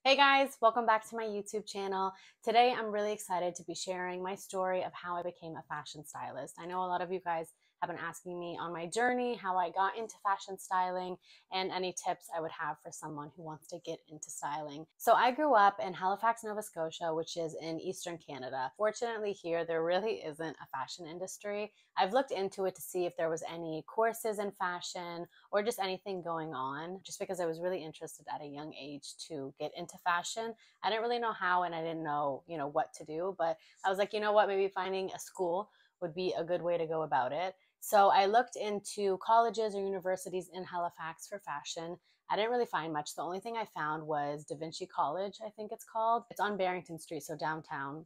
Hey guys, welcome back to my YouTube channel. Today I'm really excited to be sharing my story of how I became a fashion stylist. I know a lot of you guys have been asking me on my journey how I got into fashion styling and any tips I would have for someone who wants to get into styling. So I grew up in Halifax, Nova Scotia, which is in Eastern Canada. Fortunately here, there really isn't a fashion industry. I've looked into it to see if there was any courses in fashion or just anything going on, just because I was really interested at a young age to get into fashion. I didn't really know how and I didn't know, what to do, but I was like, you know what, maybe finding a school would be a good way to go about it. So I looked into colleges or universities in Halifax for fashion. I didn't really find much. The only thing I found was Da Vinci College, I think it's called. It's on Barrington Street, so downtown,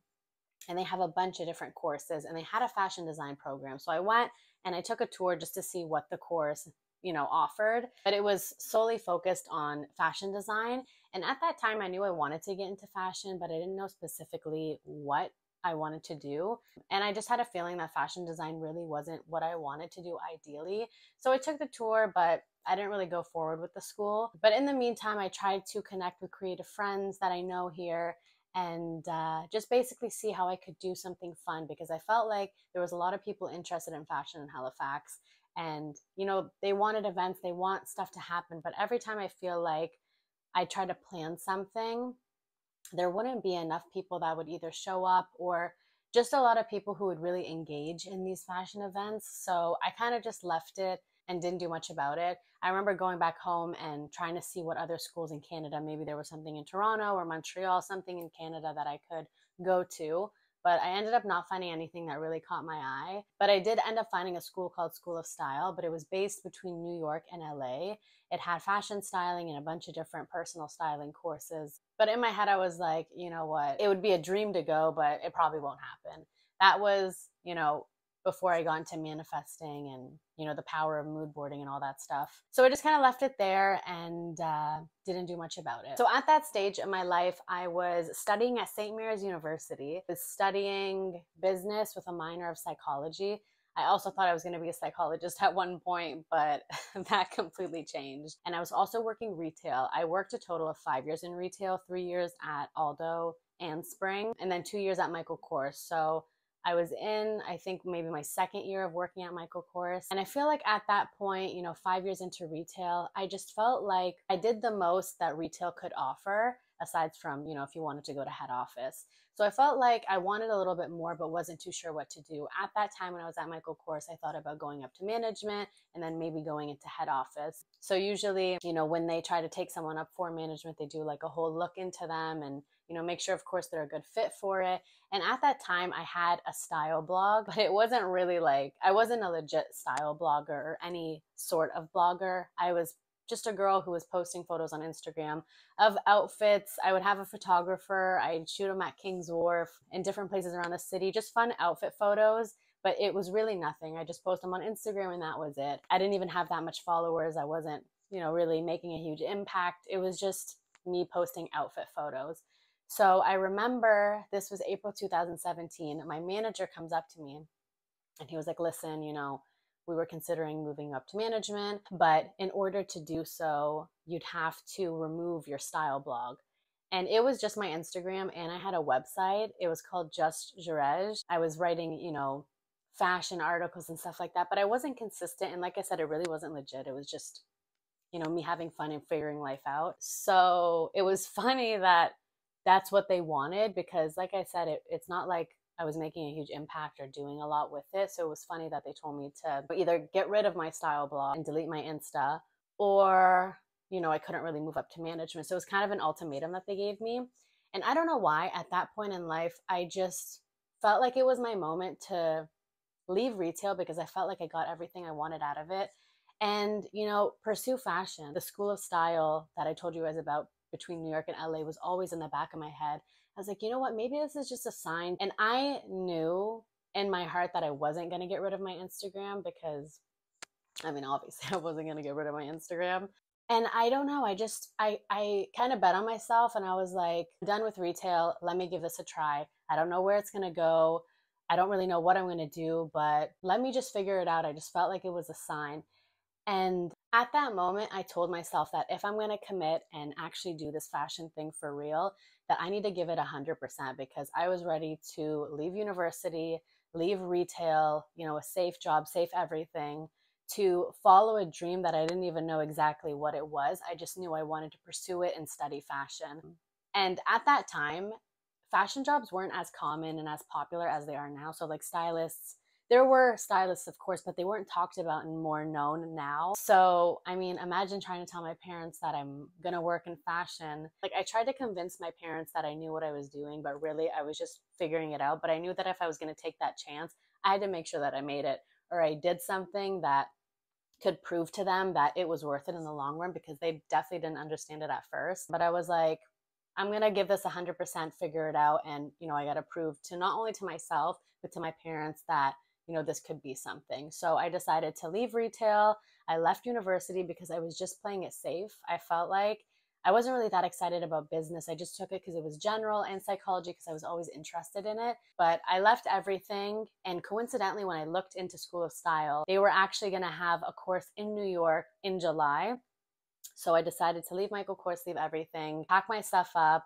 and they have a bunch of different courses, and they had a fashion design program. So I went and I took a tour just to see what the course offered, but it was solely focused on fashion design. And at that time I knew I wanted to get into fashion, but I didn't know specifically what I wanted to do. And I just had a feeling that fashion design really wasn't what I wanted to do ideally. So I took the tour, but I didn't really go forward with the school. But in the meantime, I tried to connect with creative friends that I know here and just basically see how I could do something fun, because I felt like there was a lot of people interested in fashion in Halifax. And, they wanted events, they want stuff to happen. But every time I feel like I try to plan something, there wouldn't be enough people that would either show up or just a lot of people who would really engage in these fashion events. So I kind of just left it and didn't do much about it. I remember going back home and trying to see what other schools in Canada, maybe there was something in Toronto or Montreal, something in Canada that I could go to. But I ended up not finding anything that really caught my eye. But I did end up finding a school called School of Style, but it was based between New York and LA. It had fashion styling and a bunch of different personal styling courses. But in my head, I was like, you know what? It would be a dream to go, but it probably won't happen. That was, before I got into manifesting and, the power of mood boarding and all that stuff. So I just kind of left it there and didn't do much about it. So at that stage in my life, I was studying at St. Mary's University. I was studying business with a minor of psychology. I also thought I was going to be a psychologist at one point, but that completely changed. And I was also working retail. I worked a total of 5 years in retail, 3 years at Aldo and Spring, and then 2 years at Michael Kors. So I was in, I think, maybe my second year of working at Michael Kors. And I feel like at that point, 5 years into retail, I just felt like I did the most that retail could offer, aside from, if you wanted to go to head office. So I felt like I wanted a little bit more, but wasn't too sure what to do. At that time when I was at Michael Kors, I thought about going up to management and then maybe going into head office. So usually, when they try to take someone up for management, they do like a whole look into them and, make sure, of course, they're a good fit for it. And at that time, I had a style blog, but it wasn't really like, I wasn't a legit style blogger or any sort of blogger. I was just a girl who was posting photos on Instagram of outfits. I would have a photographer. I'd shoot them at King's Wharf in different places around the city, just fun outfit photos. But it was really nothing. I just post them on Instagram and that was it. I didn't even have that much followers. I wasn't, really making a huge impact. It was just me posting outfit photos. So I remember this was April 2017. My manager comes up to me and he was like, listen, we were considering moving up to management, but in order to do so, you'd have to remove your style blog. And it was just my Instagram, and I had a website. It was called Just Jerez. I was writing, fashion articles and stuff like that, but I wasn't consistent. And like I said, it really wasn't legit. It was just, me having fun and figuring life out. So it was funny that that's what they wanted, because like I said, it's not like I was making a huge impact or doing a lot with it. So it was funny that they told me to either get rid of my style blog and delete my Insta, or, I couldn't really move up to management. So it was kind of an ultimatum that they gave me. And I don't know why at that point in life, I just felt like it was my moment to leave retail, because I felt like I got everything I wanted out of it and, pursue fashion. The school of style that I told you guys about between New York and LA was always in the back of my head. I was like, you know what, maybe this is just a sign. And I knew in my heart that I wasn't going to get rid of my Instagram, because obviously I wasn't going to get rid of my Instagram. And I don't know, I kind of bet on myself, and I was like, I'm done with retail. Let me give this a try. I don't know where it's going to go. I don't really know what I'm going to do, but let me just figure it out. I just felt like it was a sign. And At that moment, I told myself that if I'm going to commit and actually do this fashion thing for real, that I need to give it 100% because I was ready to leave university, leave retail, a safe job, safe everything, to follow a dream that I didn't even know exactly what it was. I just knew I wanted to pursue it and study fashion. And at that time, fashion jobs weren't as common and as popular as they are now. So, like stylists, there were stylists, of course, but they weren't talked about and more known now. So, I mean, imagine trying to tell my parents that I'm gonna work in fashion. Like, I tried to convince my parents that I knew what I was doing, but really I was just figuring it out. But I knew that if I was gonna take that chance, I had to make sure that I made it or I did something that could prove to them that it was worth it in the long run, because they definitely didn't understand it at first. But I was like, I'm going to give this 100%, figure it out. And, I got to prove to not only to myself, but to my parents that, this could be something. So I decided to leave retail. I left university because I was just playing it safe. I felt like I wasn't really that excited about business. I just took it because it was general, and psychology because I was always interested in it. But I left everything. And coincidentally, when I looked into School of Style, they were actually going to have a course in New York in July. So I decided to leave my course, leave everything, pack my stuff up.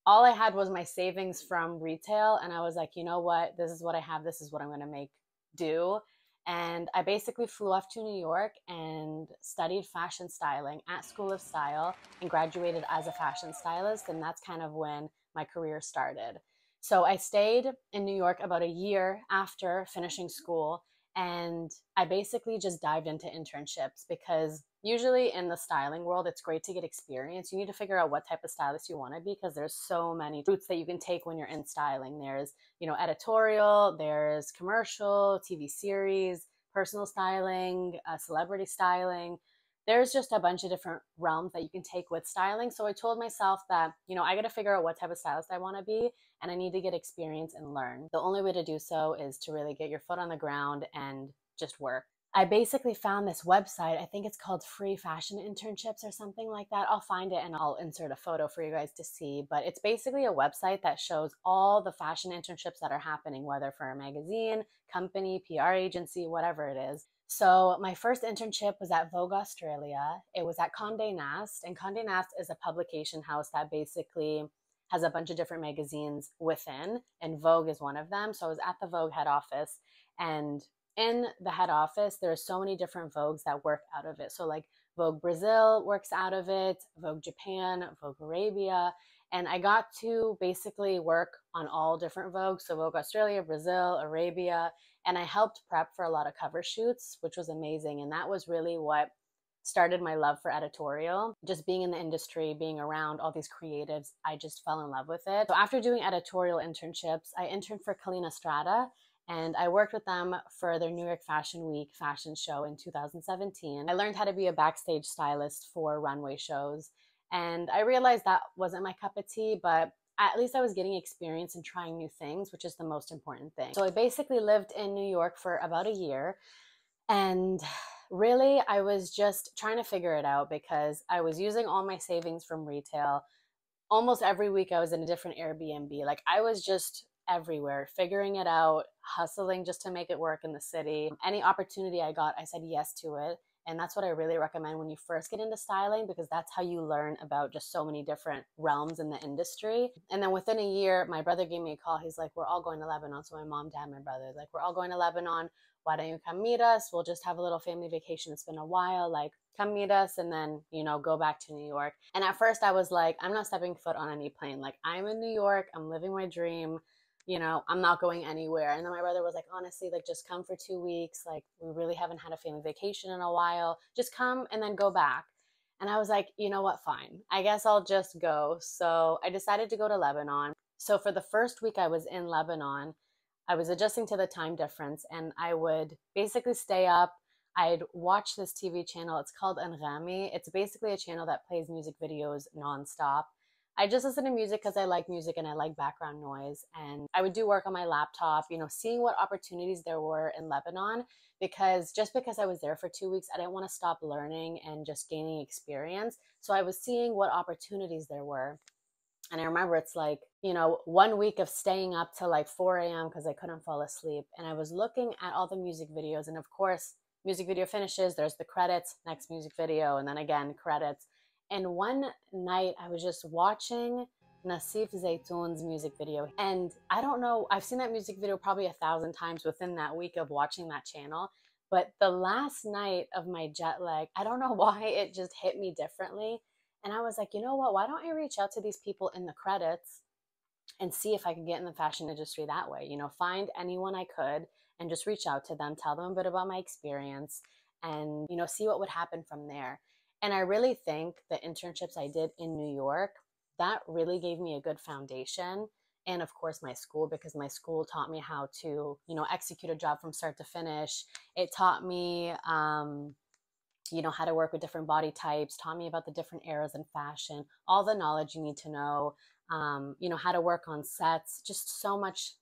All I had was my savings from retail. And I was like, you know what? This is what I have. This is what I'm going to make do. And I basically flew off to New York and studied fashion styling at School of Style and graduated as a fashion stylist. And that's kind of when my career started. So I stayed in New York about a year after finishing school. And I basically just dived into internships because usually in the styling world, it's great to get experience. You need to figure out what type of stylist you want to be because there's so many routes that you can take when you're in styling. There's, editorial, there's commercial, TV series, personal styling, celebrity styling. There's just a bunch of different realms that you can take with styling. So I told myself that, I got to figure out what type of stylist I want to be, and I need to get experience and learn. The only way to do so is to really get your foot on the ground and just work. I basically found this website. I think it's called Free Fashion Internships or something like that. I'll find it and I'll insert a photo for you guys to see. But it's basically a website that shows all the fashion internships that are happening, whether for a magazine, company, PR agency, whatever it is. So my first internship was at Vogue Australia. It was at Condé Nast, and Condé Nast is a publication house that basically has a bunch of different magazines within, and Vogue is one of them. So I was at the Vogue head office, and in the head office, there are so many different Vogues that work out of it. So like Vogue Brazil works out of it, Vogue Japan, Vogue Arabia. And I got to basically work on all different Vogues. So Vogue Australia, Brazil, Arabia. And I helped prep for a lot of cover shoots, which was amazing. And that was really what started my love for editorial. Just being in the industry, being around all these creatives, I just fell in love with it. So after doing editorial internships, I interned for Kalina Strada, and I worked with them for their New York Fashion Week fashion show in 2017. I learned how to be a backstage stylist for runway shows. And I realized that wasn't my cup of tea, but at least I was getting experience and trying new things, which is the most important thing. So I basically lived in New York for about a year. And really, I was just trying to figure it out because I was using all my savings from retail. Almost every week I was in a different Airbnb. Like, I was just everywhere, figuring it out, hustling just to make it work in the city. Any opportunity I got, I said yes to it. And that's what I really recommend when you first get into styling, because that's how you learn about just so many different realms in the industry. And then within a year, my brother gave me a call. He's like, we're all going to Lebanon. So my mom, dad, my brother, like, we're all going to Lebanon. Why don't you come meet us? We'll just have a little family vacation. It's been a while. Like, come meet us and then, go back to New York. And at first I was like, I'm not stepping foot on any plane. Like, I'm in New York. I'm living my dream. I'm not going anywhere. And then my brother was like, honestly, like, just come for 2 weeks. Like, we really haven't had a family vacation in a while. Just come and then go back. And I was like, you know what? Fine. I guess I'll just go. So I decided to go to Lebanon. So for the first week I was in Lebanon, I was adjusting to the time difference, and I would basically stay up. I'd watch this TV channel. It's called Anghami. It's basically a channel that plays music videos nonstop. I just listen to music because I like music and I like background noise. And I would do work on my laptop, seeing what opportunities there were in Lebanon, because just because I was there for 2 weeks, I didn't want to stop learning and just gaining experience. So I was seeing what opportunities there were. And I remember it's like, 1 week of staying up till like 4 a.m. because I couldn't fall asleep. And I was looking at all the music videos. And of course, music video finishes, there's the credits, next music video, and then again credits. And one night I was just watching Nasif Zaytoun's music video, and I don't know, I've seen that music video probably 1,000 times within that week of watching that channel, but the last night of my jet lag, I don't know why it just hit me differently. And I was like, you know what, why don't I reach out to these people in the credits and see if I could get in the fashion industry that way? You know, find anyone I could and just reach out to them, tell them a bit about my experience, and, you know, see what would happen from there. And I really think the internships I did in New York, that really gave me a good foundation. And of course, my school, because my school taught me how to, you know, execute a job from start to finish. It taught me, you know, how to work with different body types, taught me about the different eras in fashion, all the knowledge you need to know, you know, how to work on sets, just so much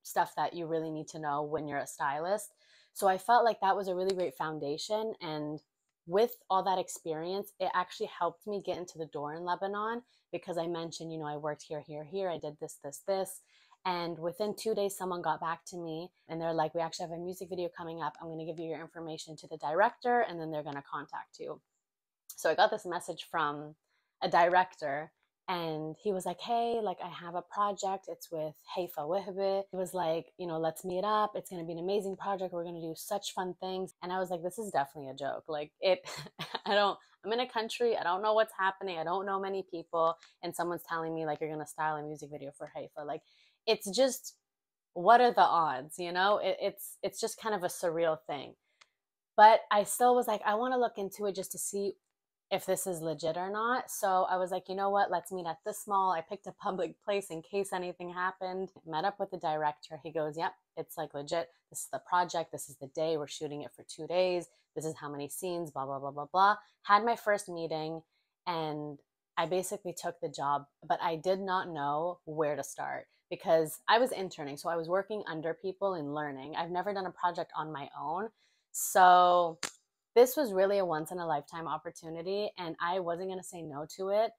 stuff that you really need to know when you're a stylist. So I felt like that was a really great foundation. And with all that experience, it actually helped me get into the door in Lebanon, because I mentioned, you know, I worked here, here, here, I did this, this, this. And within 2 days, someone got back to me and they're like, we actually have a music video coming up. I'm going to give you your information to the director, and then they're going to contact you. So I got this message from a director, and he was like, hey, like, I have a project. It's with Haifa Wihbe. He was like, you know, let's meet up. It's going to be an amazing project. We're going to do such fun things. And I was like, this is definitely a joke. Like, I'm in a country, I don't know what's happening. I don't know many people. And someone's telling me like, you're going to style a music video for Haifa. Like, it's just, what are the odds? You know, it's just kind of a surreal thing. But I still was like, I want to look into it just to see if this is legit or not. So I was like, you know what, let's meet at this mall. I picked a public place in case anything happened. Met up with the director. He goes, yep, it's like legit. This is the project. This is the day. We're shooting it for 2 days. This is how many scenes, blah, blah, blah, blah, blah. Had my first meeting, and I basically took the job, but I did not know where to start because I was interning. So I was working under people and learning. I've never done a project on my own. So this was really a once in a lifetime opportunity, and I wasn't going to say no to it.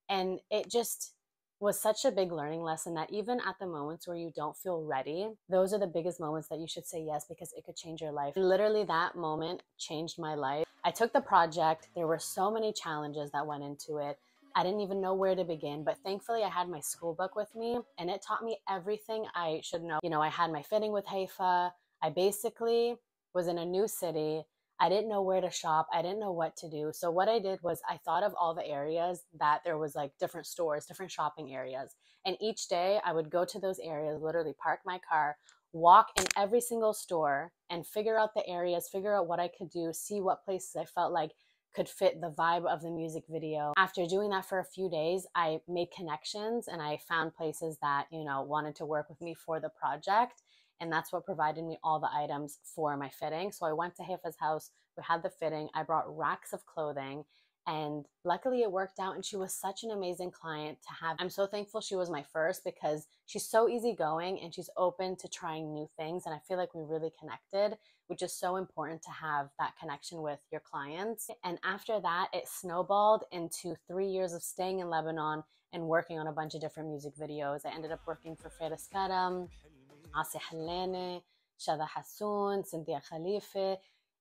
And it just was such a big learning lesson that even at the moments where you don't feel ready, those are the biggest moments that you should say yes, because it could change your life. Literally, that moment changed my life. I took the project. There were so many challenges that went into it. I didn't even know where to begin, but thankfully I had my school book with me, and it taught me everything I should know. You know, I had my fitting with Haifa. I basically was in a new city. I didn't know where to shop. I didn't know what to do. So what I did was I thought of all the areas that there was like different stores, different shopping areas. And each day I would go to those areas, literally park my car, walk in every single store and figure out the areas, figure out what I could do, see what places I felt like could fit the vibe of the music video. After doing that for a few days, I made connections and I found places that, you know, wanted to work with me for the project. And that's what provided me all the items for my fitting. So I went to Haifa's house, we had the fitting, I brought racks of clothing, and luckily it worked out. And she was such an amazing client to have. I'm so thankful she was my first, because she's so easygoing and she's open to trying new things. And I feel like we really connected, which is so important to have that connection with your clients. And after that, it snowballed into 3 years of staying in Lebanon and working on a bunch of different music videos. I ended up working for Faris Karam, Asi Hallane, Shada Hassoun, Cynthia Khalife.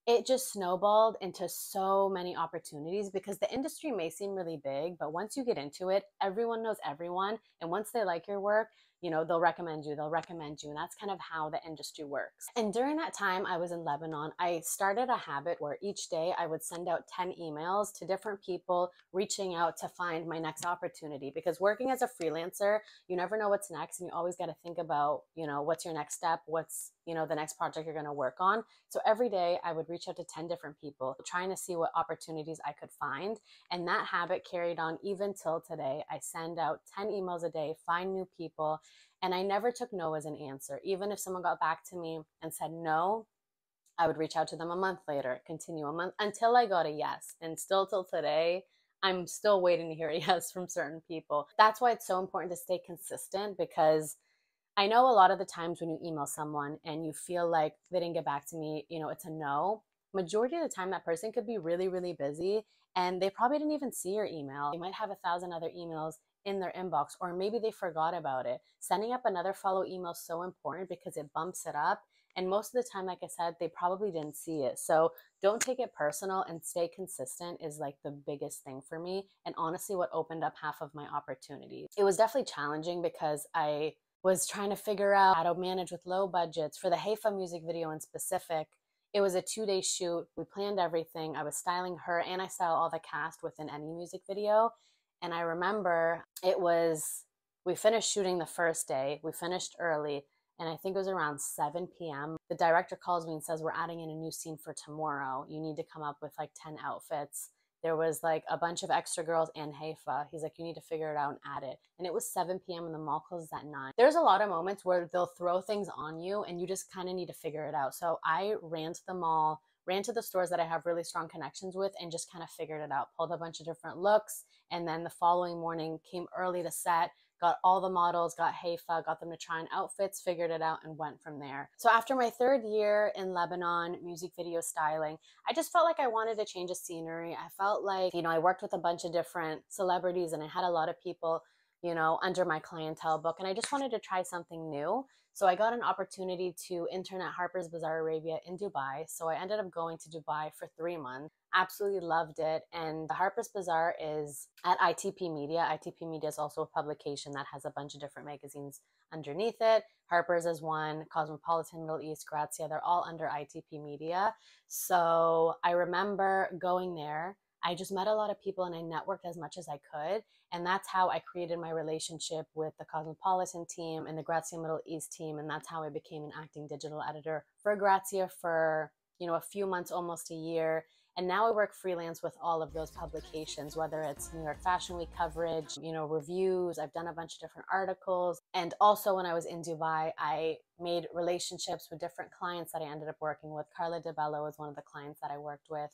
It just snowballed into so many opportunities, because the industry may seem really big, but once you get into it, everyone knows everyone. And once they like your work, you know, they'll recommend you. And that's kind of how the industry works. And during that time I was in Lebanon, I started a habit where each day I would send out 10 emails to different people, reaching out to find my next opportunity. Because working as a freelancer, you never know what's next. And you always got to think about, you know, what's your next step? What's, you know, the next project you're going to work on. So every day I would reach out to 10 different people, trying to see what opportunities I could find. And that habit carried on even till today. I send out 10 emails a day, find new people. And I never took no as an answer. Even if someone got back to me and said no, I would reach out to them a month later, continue a month, until I got a yes. And still till today, I'm still waiting to hear a yes from certain people. That's why it's so important to stay consistent, because I know a lot of the times when you email someone and you feel like they didn't get back to me, you know, it's a no. Majority of the time, that person could be really, really busy and they probably didn't even see your email. They might have 1,000 other emails in their inbox, or maybe they forgot about it. Sending up another follow email is so important, because it bumps it up And most of the time, like I said, they probably didn't see it. So don't take it personal and stay consistent is like the biggest thing for me. And honestly, what opened up half of my opportunities. It was definitely challenging because I was trying to figure out how to manage with low budgets. For the Heifa music video in specific, it was a 2-day shoot. We planned everything. I was styling her and I style all the cast within any music video. And I remember we finished shooting the first day. We finished early. And I think it was around 7 p.m. The director calls me and says, we're adding in a new scene for tomorrow. You need to come up with like 10 outfits. There was like a bunch of extra girls and Heifa. He's like, you need to figure it out and add it. And it was 7 p.m. and the mall closes at 9. There's a lot of moments where they'll throw things on you and you just kind of need to figure it out. So I ran to the mall, ran to the stores that I have really strong connections with and just kind of figured it out. Pulled a bunch of different looks. And then the following morning came early to set, got all the models, got Heifa, got them to try on outfits, figured it out, and went from there. So after my 3rd year in Lebanon, music video styling, I just felt like I wanted to change the scenery. I felt like, I worked with a bunch of different celebrities and I had a lot of people, under my clientele book, and I just wanted to try something new. So I got an opportunity to intern at Harper's Bazaar Arabia in Dubai. So I ended up going to Dubai for 3 months. Absolutely loved it. And the Harper's Bazaar is at ITP Media. ITP Media is also a publication that has a bunch of different magazines underneath it. Harper's is one, Cosmopolitan, Middle East, Grazia, they're all under ITP Media. So I remember going there. I just met a lot of people and I networked as much as I could. And that's how I created my relationship with the Cosmopolitan team and the Grazia Middle East team. And that's how I became an acting digital editor for Grazia for, a few months, almost a year. And now I work freelance with all of those publications, whether it's New York Fashion Week coverage, reviews. I've done a bunch of different articles. And also when I was in Dubai, I made relationships with different clients that I ended up working with. Carla DeBello was one of the clients that I worked with.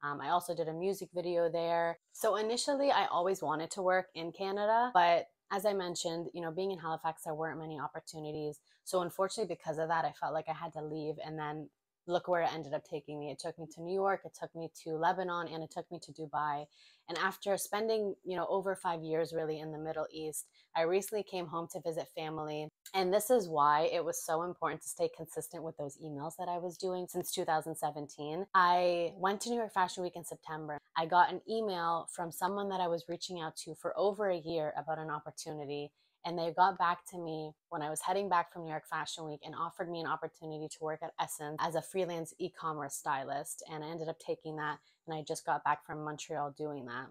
I also did a music video there. So initially, I always wanted to work in Canada, but as I mentioned, being in Halifax, there weren't many opportunities. So unfortunately, because of that, I felt like I had to leave, and then look where it ended up taking me. It took me to New York, it took me to Lebanon, and it took me to Dubai. And after spending, over 5 years really in the Middle East, I recently came home to visit family. And this is why it was so important to stay consistent with those emails that I was doing since 2017. I went to New York Fashion Week in September. I got an email from someone that I was reaching out to for over a year about an opportunity. And they got back to me when I was heading back from New York Fashion Week and offered me an opportunity to work at SSENSE as a freelance e-commerce stylist. And I ended up taking that, and I just got back from Montreal doing that.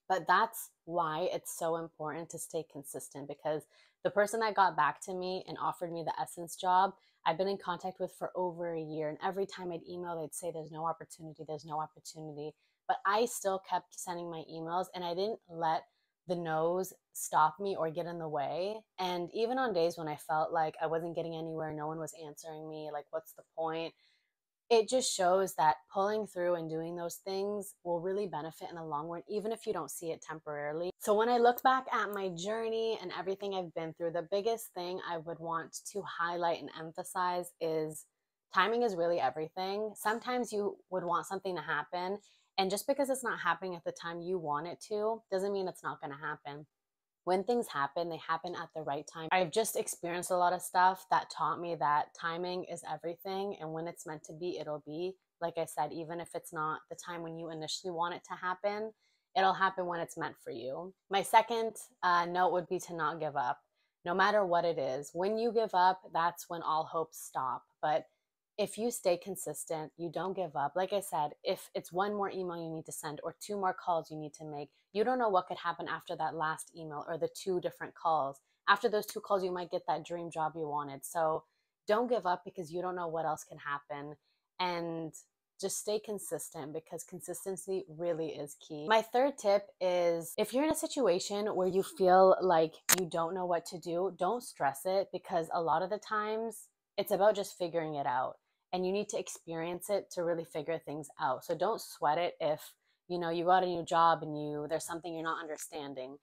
But that's why it's so important to stay consistent, because the person that got back to me and offered me the SSENSE job, I've been in contact with for over a year. And every time I'd email, they'd say, there's no opportunity, there's no opportunity. But I still kept sending my emails, and I didn't let the no's stop me or get in the way. And even on days when I felt like I wasn't getting anywhere, no one was answering me, like, what's the point? It just shows that pulling through and doing those things will really benefit in the long run, even if you don't see it temporarily. So when I look back at my journey and everything I've been through, the biggest thing I would want to highlight and emphasize is timing is really everything. Sometimes you would want something to happen, and just because it's not happening at the time you want it to, doesn't mean it's not going to happen. When things happen, they happen at the right time. I've just experienced a lot of stuff that taught me that timing is everything. And when it's meant to be, it'll be. Like I said, even if it's not the time when you initially want it to happen, it'll happen when it's meant for you. My second note would be to not give up. No matter what it is, when you give up, that's when all hopes stop. But if you stay consistent, you don't give up. Like I said, if it's one more email you need to send or 2 more calls you need to make, you don't know what could happen after that last email or the 2 different calls. After those 2 calls, you might get that dream job you wanted. So don't give up, because you don't know what else can happen. And just stay consistent, because consistency really is key. My third tip is, if you're in a situation where you feel like you don't know what to do, don't stress it, because a lot of the times it's about just figuring it out. And you need to experience it to really figure things out. So don't sweat it if, you got a new job and there's something you're not understanding.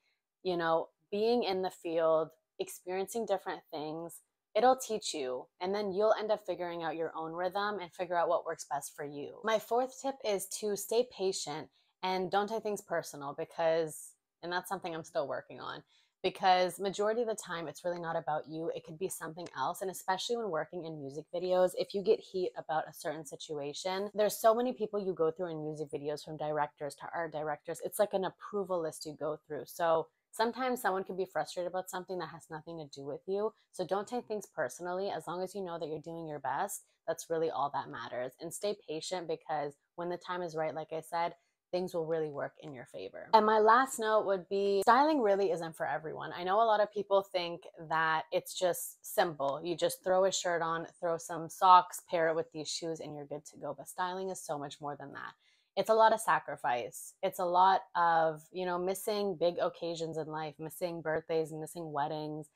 Being in the field, experiencing different things, it'll teach you. And then you'll end up figuring out your own rhythm and figure out what works best for you. My fourth tip is to stay patient and don't take things personal, and that's something I'm still working on. because majority of the time it's really not about you. It could be something else. And especially when working in music videos, if you get heat about a certain situation, there's so many people you go through in music videos, from directors to art directors. It's like an approval list you go through. So sometimes someone can be frustrated about something that has nothing to do with you. So don't take things personally. As long as you know that you're doing your best, that's really all that matters. And stay patient, because when the time is right, like I said, things will really work in your favor. And my last note would be, styling really isn't for everyone. I know a lot of people think that it's just simple. You just throw a shirt on, throw some socks, pair it with these shoes, and you're good to go. But styling is so much more than that. It's a lot of sacrifice. It's a lot of, missing big occasions in life, missing birthdays, missing weddings.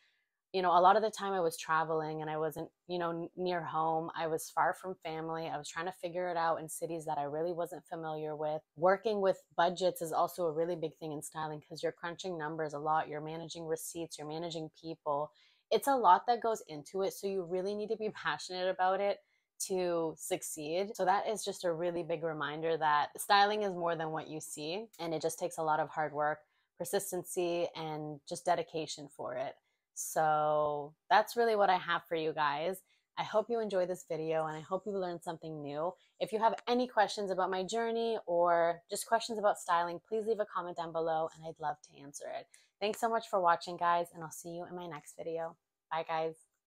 A lot of the time I was traveling and I wasn't, near home. I was far from family. I was trying to figure it out in cities that I really wasn't familiar with. Working with budgets is also a really big thing in styling, because you're crunching numbers a lot. You're managing receipts, you're managing people. It's a lot that goes into it. So you really need to be passionate about it to succeed. So that is just a really big reminder that styling is more than what you see. And it just takes a lot of hard work, persistency, and just dedication for it. So that's really what I have for you guys. I hope you enjoyed this video, and I hope you learned something new. If you have any questions about my journey or just questions about styling, please leave a comment down below and I'd love to answer it. Thanks so much for watching, guys, and I'll see you in my next video. Bye, guys.